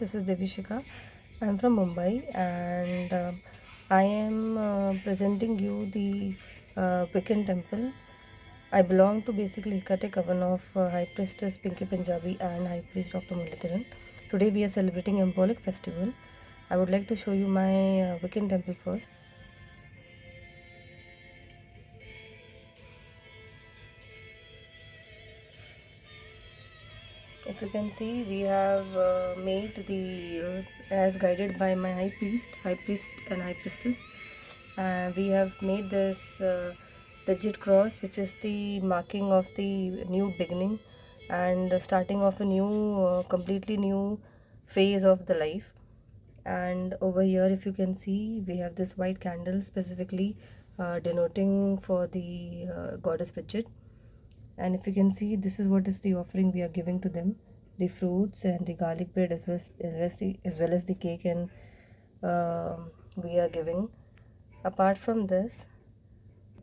this is Devishika. I'm from Mumbai and I am presenting you the Wiccan temple. I belong to basically Hekate Coven of High Priestess Pinky Punjabi and High Priest Dr. Muralidharan. Today we are celebrating Embolic Festival. I would like to show you my Wiccan temple first. If you can see, we have made the as guided by my high priest and high priestess. We have made this rigid cross, which is the marking of the new beginning and starting of a new, completely new phase of the life. And over here, if you can see, we have this white candle specifically denoting for the goddess Bridget. And if you can see, this is what is the offering we are giving to them: the fruits and the garlic bread, as well as the cake, and we are giving. Apart from this,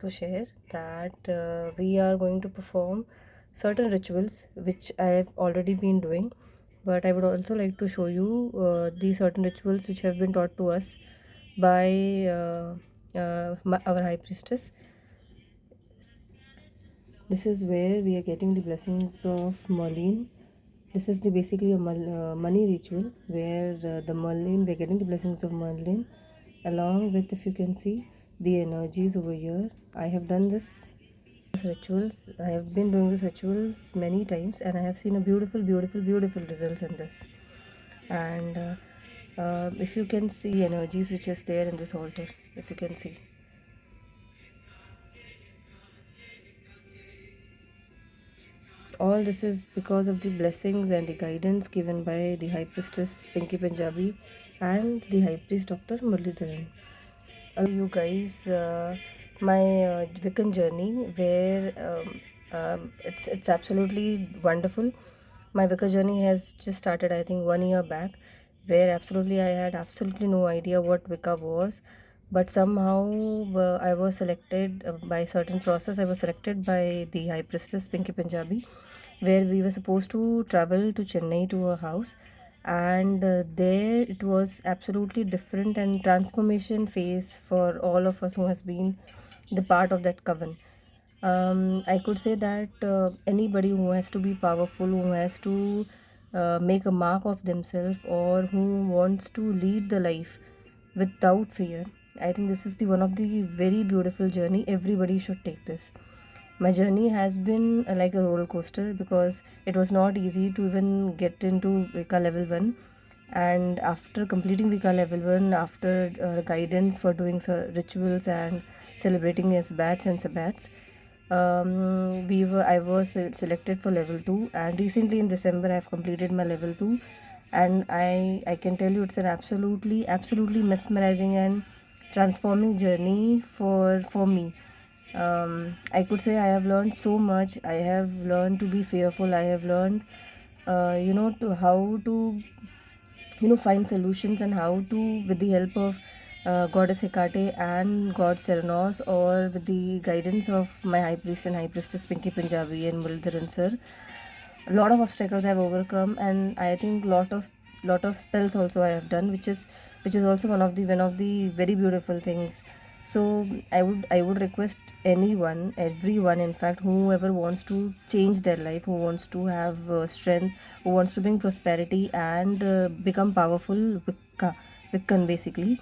to share that we are going to perform certain rituals which I have already been doing, but I would also like to show you the certain rituals which have been taught to us by our high priestess. This is where we are getting the blessings of Merlin. This is the basically a money ritual where the Merlin, we are getting the blessings of Merlin along with, if you can see, the energies over here. I have done this rituals. I have been doing these rituals many times and I have seen a beautiful results in this. And if you can see energies which is there in this altar, if you can see. All this is because of the blessings and the guidance given by the High Priestess Pinky Punjabi and the High Priest Dr. Muralidharan. You guys my Wiccan journey, where it's absolutely wonderful. My Wicca journey has just started, I think, 1 year back, where absolutely I had absolutely no idea what Wicca was, but somehow I was selected by certain process. I was selected by the High Priestess Pinky Punjabi, where we were supposed to travel to Chennai to her house, and there it was absolutely different and transformation phase for all of us who has been the part of that coven. I could say that anybody who has to be powerful, who has to make a mark of themselves, or who wants to lead the life without fear, I think this is the one of the very beautiful journey. Everybody should take this. My journey has been like a roller coaster, because it was not easy to even get into Vika level 1. And after completing Vika level 1, after guidance for doing rituals and celebrating as bats and sabbats, I was selected for level 2, and recently in December I have completed my level 2, and I can tell you it's an absolutely mesmerizing and transforming journey for me. I could say I have learned so much. I have learned to be fearful. I have learned to how to find solutions, and how to, with the help of goddess Hecate and god Serenos, or with the guidance of my high priest and high priestess Pinky Punjabi and Muralidharan sir, a lot of obstacles I have overcome, and I think lot of spells also I have done, which is also one of the very beautiful things. So I would request everyone, in fact, whoever wants to change their life, who wants to have strength, who wants to bring prosperity and become powerful Wiccan basically,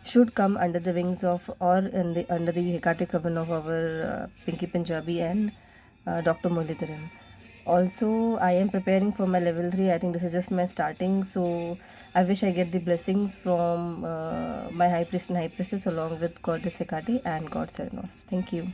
should come under the wings of, or under the Hecate Coven of our Pinky Punjabi and Dr. Muralidharan. Also, I am preparing for my level 3. I think this is just my starting, so I wish I get the blessings from my high priest and high priestess, along with goddess Hecate and god Serenos. Thank you.